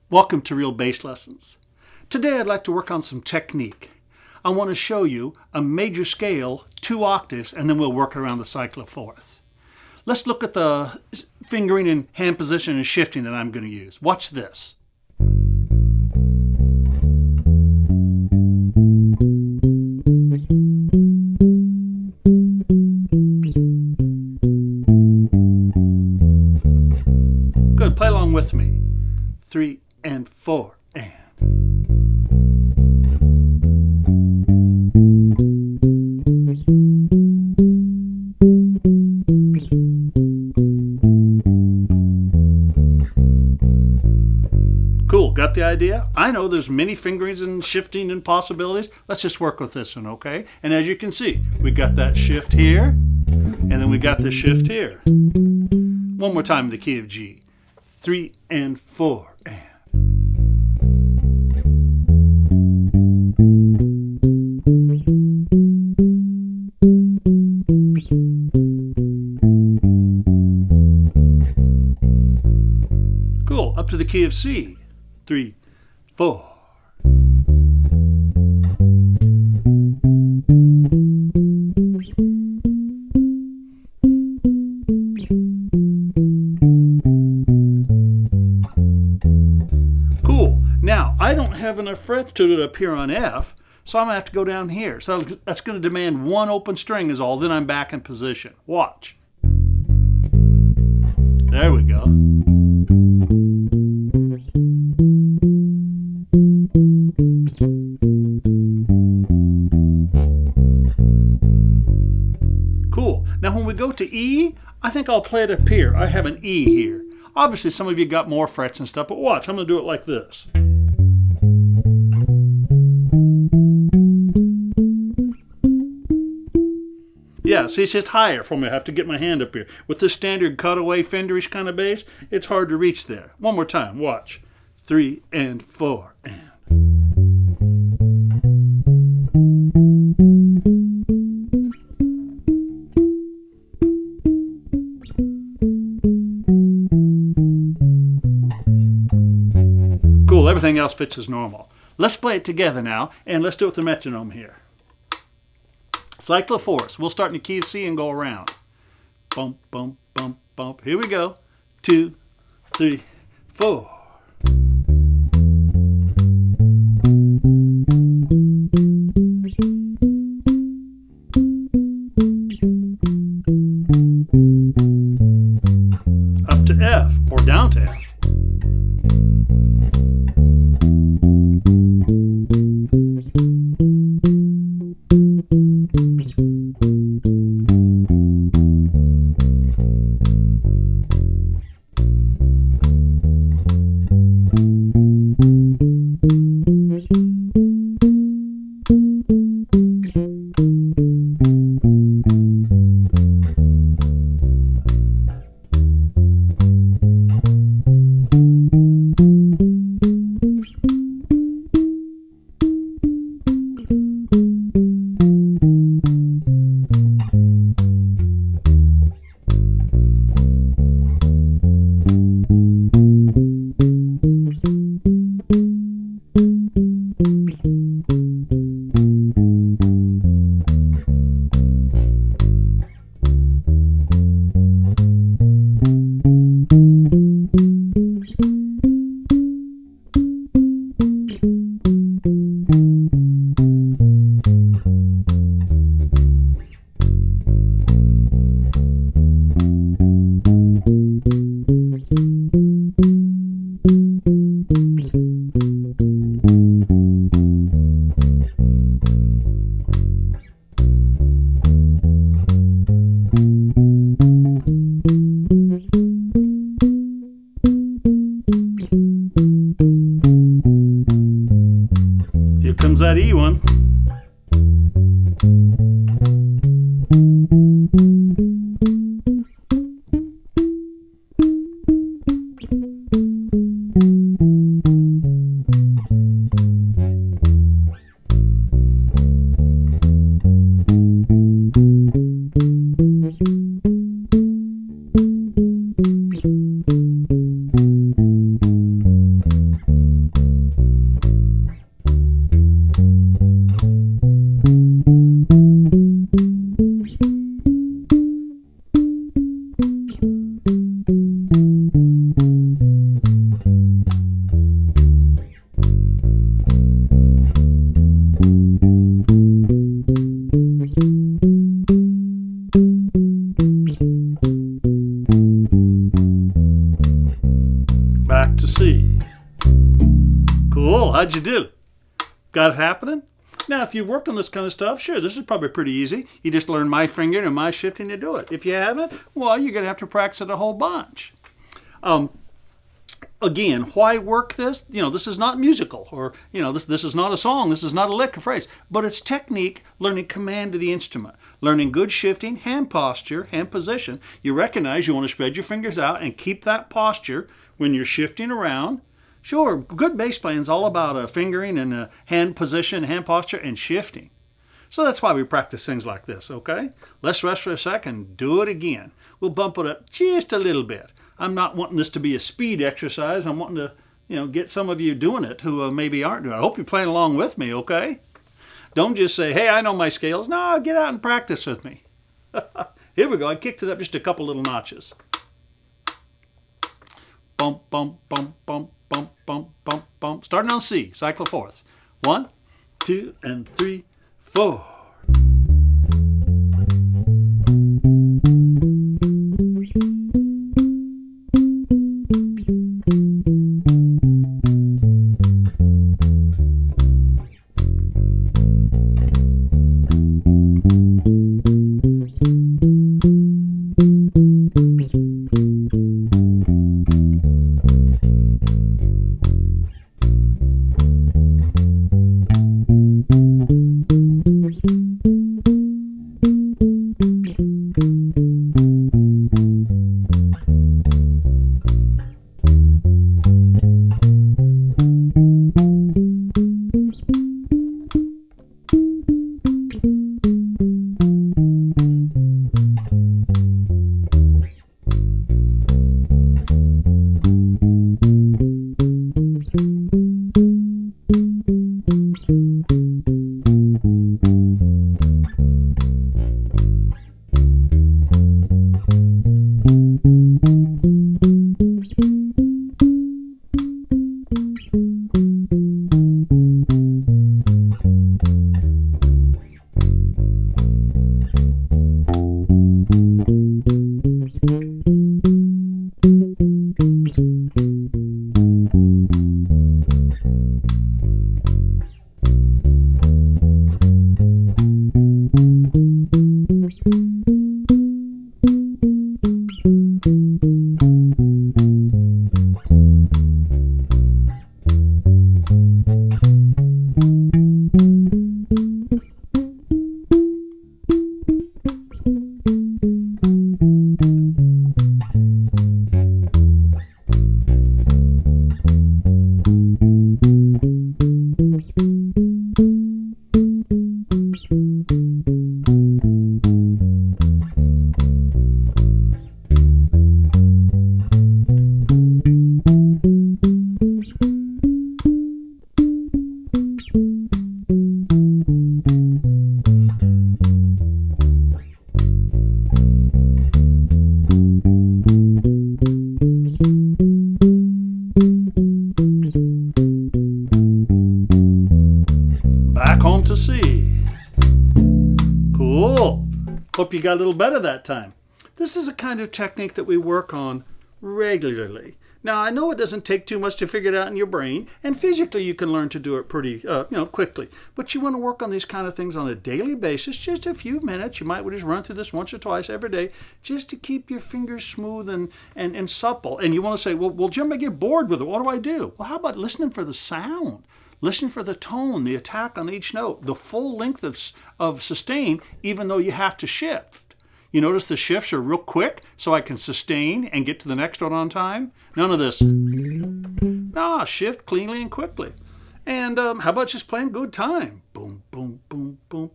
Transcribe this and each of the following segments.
Welcome to Real Bass Lessons. Today I'd like to work on some technique. I want to show you a major scale, 2 octaves, and then we'll work around the cycle of fourths. Let's look at the fingering and hand position and shifting that I'm going to use. Watch this. Good, play along with me. 3 and 4 and. Cool, got the idea? I know there's many fingerings and shifting and possibilities. Let's just work with this one, okay? And as you can see, we got that shift here, and then we got the shift here. One more time in the key of G. 3 and 4 and. Cool, up to the key of C. 3, 4. Cool. Now, I don't have enough frets to appear on F, so I'm going to have to go down here. So that's going to demand one open string is all. Then I'm back in position. Watch. There we go. Cool. Now when we go to E, I think I'll play it up here. I have an E here. Obviously some of you got more frets and stuff, but watch, I'm going to do it like this. Yeah, see, it's just higher for me. I have to get my hand up here. With this standard cutaway fenderish kind of bass, it's hard to reach there. One more time, watch. 3 and 4 and. Cool, everything else fits as normal. Let's play it together now, and let's do it with the metronome here. Cycle of fourths. We'll start in the key of C and go around. Bump, bump, bump, bump. Here we go. 2, 3, 4. Up to F or down to F. Here comes that E one. Cool, how'd you do? Got it happening? Now, if you've worked on this kind of stuff, sure, this is probably pretty easy. You just learn my fingering and my shifting to do it. If you haven't, well, you're going to have to practice it a whole bunch. Again, why work this? This is not musical, or, this is not a song, this is not a lick, a phrase, but it's technique, learning command of the instrument, learning good shifting, hand posture, hand position. You recognize you want to spread your fingers out and keep that posture when you're shifting around. Sure, good bass playing is all about fingering and hand position, hand posture, and shifting. So that's why we practice things like this, okay? Let's rest for a second, do it again. We'll bump it up just a little bit. I'm not wanting this to be a speed exercise. I'm wanting to, get some of you doing it who maybe aren't doing it. I hope you're playing along with me, okay? Don't just say, hey, I know my scales. No, get out and practice with me. Here we go. I kicked it up just a couple little notches. Bump, bump, bump, bump, bump, bump, bump, bump. Starting on C, cycle fourths. 1, 2, and 3, 4. To C. Cool. Hope you got a little better that time. This is a kind of technique that we work on regularly. Now, I know it doesn't take too much to figure it out in your brain, and physically you can learn to do it pretty quickly. But you want to work on these kind of things on a daily basis, just a few minutes. You might just run through this once or twice every day, just to keep your fingers smooth and supple. And you want to say, well, Jim, I get bored with it. What do I do? Well, how about listening for the sound? Listen for the tone, the attack on each note, the full length of sustain, even though you have to shift. You notice the shifts are real quick, so I can sustain and get to the next one on time. None of this. No, shift cleanly and quickly. And how about just playing good time? Boom, boom, boom, boom.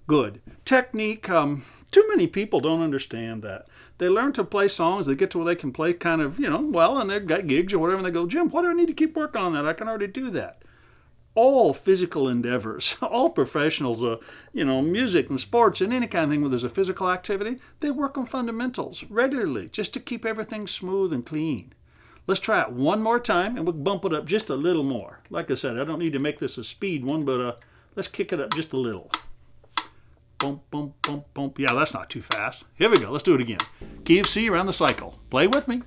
Good. Technique, too many people don't understand that. They learn to play songs, they get to where they can play kind of, well, and they've got gigs or whatever, and they go, Jim, why do I need to keep working on that? I can already do that. All physical endeavors, all professionals, music and sports and any kind of thing where there's a physical activity, they work on fundamentals regularly just to keep everything smooth and clean. Let's try it one more time and we'll bump it up just a little more. Like I said, I don't need to make this a speed one, but let's kick it up just a little. Bump, bump, bump, bump. Yeah, that's not too fast. Here we go. Let's do it again. Key of C around the cycle. Play with me.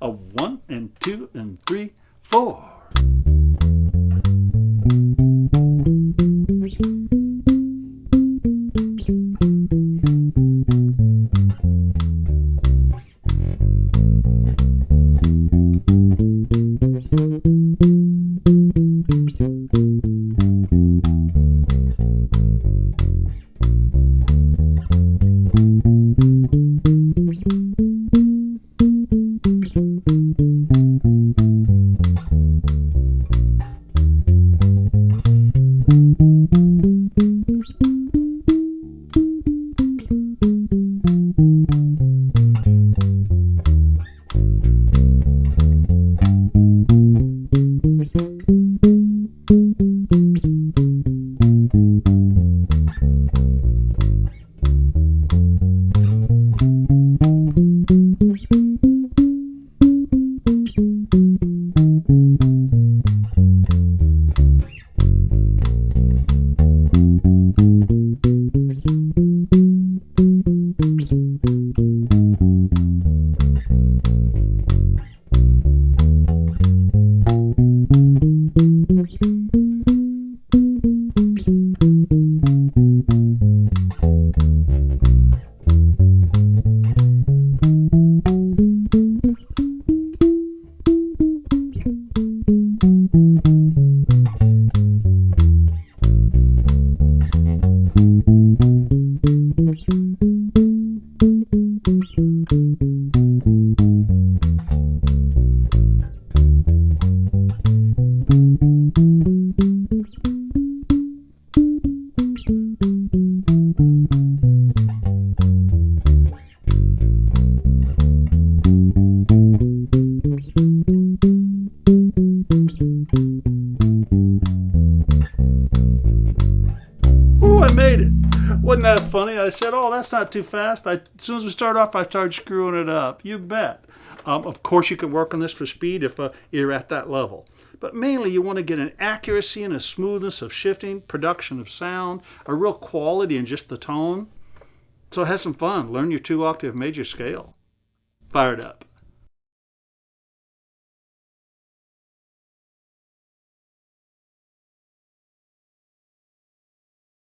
A 1 and 2 and 3, 4. Oh, I made it. Wasn't that funny? I said, oh, that's not too fast. As soon as we started off, I started screwing it up. You bet. Of course, you can work on this for speed if you're at that level. But mainly, you want to get an accuracy and a smoothness of shifting, production of sound, a real quality in just the tone. So have some fun. Learn your 2-octave major scale. Fired up.